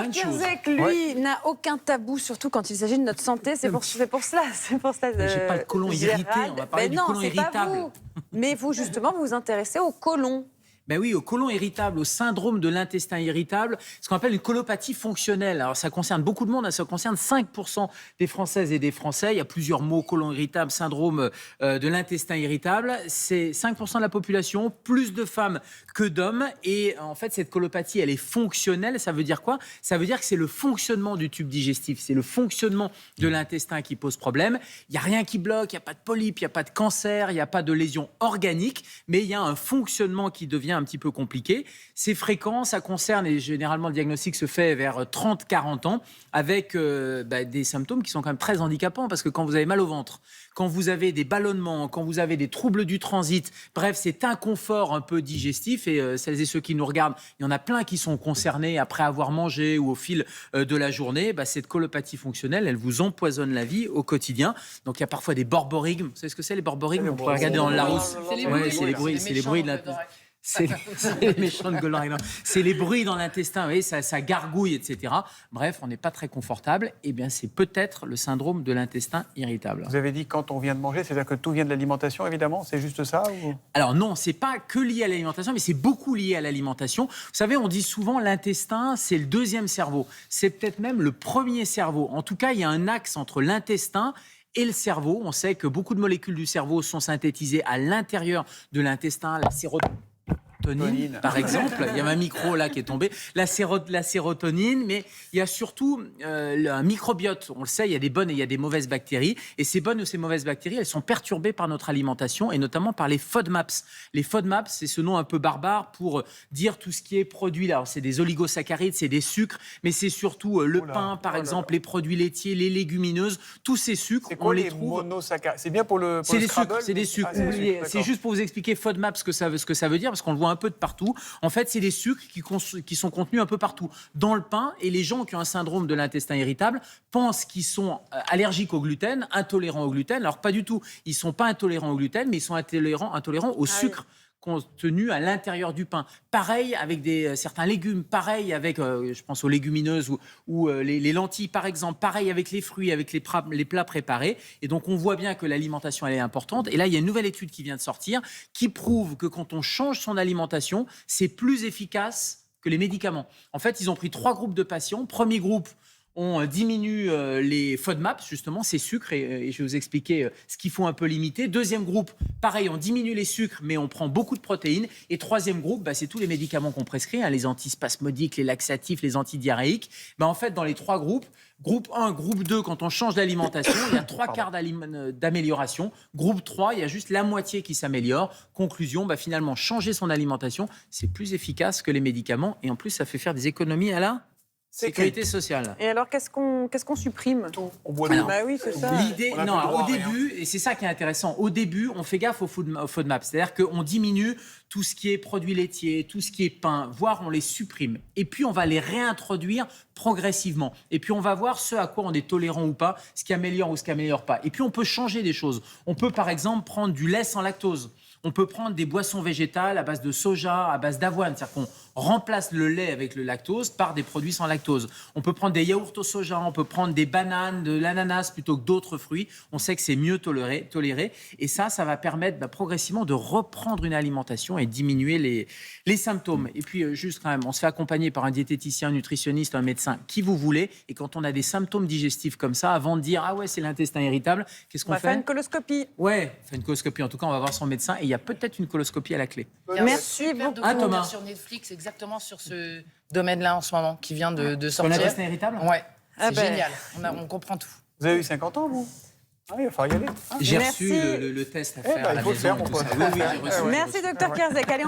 Docteur Kierzek, lui, n'a aucun tabou, surtout quand il s'agit de notre santé. C'est pour cela. J'ai pas le côlon irrité, on va parler du côlon irritable. Mais vous, justement, vous vous intéressez au côlon. Ben oui, au côlon irritable, au syndrome de l'intestin irritable, ce qu'on appelle une colopathie fonctionnelle. Alors ça concerne beaucoup de monde, ça concerne 5% des Françaises et des Français. Il y a plusieurs mots, côlon irritable, syndrome de l'intestin irritable. C'est 5% de la population, plus de femmes que d'hommes. Et en fait, cette colopathie, elle est fonctionnelle. Ça veut dire quoi? Ça veut dire que c'est le fonctionnement du tube digestif, c'est le fonctionnement de l'intestin qui pose problème. Il n'y a rien qui bloque, il n'y a pas de polype, il n'y a pas de cancer, il n'y a pas de lésion organique, mais il y a un fonctionnement qui devient un petit peu compliqué. C'est fréquent, ça concerne, et généralement le diagnostic se fait vers 30-40 ans, avec des symptômes qui sont quand même très handicapants, parce que quand vous avez mal au ventre, quand vous avez des ballonnements, quand vous avez des troubles du transit, bref, cet inconfort un peu digestif, et celles et ceux qui nous regardent, il y en a plein qui sont concernés après avoir mangé ou au fil de la journée, cette colopathie fonctionnelle, elle vous empoisonne la vie au quotidien. Donc il y a parfois des borborigmes. Vous savez ce que c'est les borborigmes? On pourrait regarder dans le Larousse. C'est les bruits de la... C'est les méchants de Goldorak. C'est les bruits dans l'intestin, oui, ça gargouille, etc. Bref, on n'est pas très confortable. Eh bien, c'est peut-être le syndrome de l'intestin irritable. Vous avez dit quand on vient de manger, c'est-à-dire que tout vient de l'alimentation, évidemment. C'est juste ça ou... Alors non, c'est pas que lié à l'alimentation, mais c'est beaucoup lié à l'alimentation. Vous savez, on dit souvent l'intestin, c'est le deuxième cerveau. C'est peut-être même le premier cerveau. En tout cas, il y a un axe entre l'intestin et le cerveau. On sait que beaucoup de molécules du cerveau sont synthétisées à l'intérieur de l'intestin, la sérotonine, par exemple. Il y a un micro là qui est tombé. La sérotonine, mais il y a surtout un microbiote. On le sait, il y a des bonnes et il y a des mauvaises bactéries. Et ces bonnes ou ces mauvaises bactéries, elles sont perturbées par notre alimentation et notamment par les FODMAPs. Les FODMAPs, c'est ce nom un peu barbare pour dire tout ce qui est produit là. Alors, c'est des oligosaccharides, c'est des sucres, mais c'est surtout le pain, par exemple, les produits laitiers, les légumineuses. Tous ces sucres, on les trouve. C'est bien pour le C'est des Scrabble, sucres, c'est des sucres. C'est juste pour vous expliquer FODMAP ce que ça veut dire, parce qu'on le voit un peu de partout. En fait, c'est des sucres qui sont contenus un peu partout dans le pain, et les gens qui ont un syndrome de l'intestin irritable pensent qu'ils sont allergiques au gluten, intolérants au gluten. Alors pas du tout. Ils sont pas intolérants au gluten, mais ils sont intolérants au sucre contenu à l'intérieur du pain. Pareil avec certains légumes, pareil avec, je pense aux légumineuses ou les lentilles par exemple, pareil avec les fruits, avec les plats préparés. Et donc on voit bien que l'alimentation elle est importante. Et là il y a une nouvelle étude qui vient de sortir qui prouve que quand on change son alimentation, c'est plus efficace que les médicaments. En fait, ils ont pris 3 groupes de patients. Premier groupe, on diminue les FODMAPs, justement, ces sucres, et je vais vous expliquer ce qu'il faut un peu limiter. Deuxième groupe, pareil, on diminue les sucres, mais on prend beaucoup de protéines. Et troisième groupe, c'est tous les médicaments qu'on prescrit, les antispasmodiques, les laxatifs, les antidiarrhéiques. En fait, dans les 3 groupes, groupe 1, groupe 2, quand on change d'alimentation, il y a 3/4 d'amélioration. Groupe 3, il y a juste la moitié qui s'améliore. Conclusion, finalement, changer son alimentation, c'est plus efficace que les médicaments. Et en plus, ça fait faire des économies à la sécurité sociale. Et alors, qu'est-ce qu'on supprime? On boit le oui, c'est ça. L'idée, au début, et c'est ça qui est intéressant, au début, on fait gaffe aux FODMAP, c'est-à-dire qu'on diminue tout ce qui est produits laitiers, tout ce qui est pain, voire on les supprime. Et puis, on va les réintroduire progressivement. Et puis, on va voir ce à quoi on est tolérant ou pas, ce qui améliore ou ce qui améliore pas. Et puis, on peut changer des choses. On peut, par exemple, prendre du lait sans lactose. On peut prendre des boissons végétales à base de soja, à base d'avoine. C'est-à-dire qu'on remplace le lait avec le lactose par des produits sans lactose. On peut prendre des yaourts au soja, on peut prendre des bananes, de l'ananas plutôt que d'autres fruits. On sait que c'est mieux toléré. Et ça va permettre progressivement de reprendre une alimentation et diminuer les symptômes. Et puis, juste quand même, on se fait accompagner par un diététicien, un nutritionniste, un médecin, qui vous voulez. Et quand on a des symptômes digestifs comme ça, avant de dire « Ah ouais, c'est l'intestin irritable », qu'est-ce qu'on fait? On va faire une coloscopie. Ouais, on fait une coloscopie. En tout cas, on va voir son médecin. Et il y a peut-être une coloscopie à la clé. Merci beaucoup. Thomas. Sur Netflix, exactement sur ce domaine-là en ce moment, qui vient de sortir. Sur l'intestin irritable? Ouais, c'est génial. On comprend tout. Vous avez eu 50 ans, vous? Il va falloir y aller. J'ai reçu le test à faire à la il faut maison. le faire, et tout ça. Oui, j'ai reçu. Merci, Docteur Kierzek. Allez,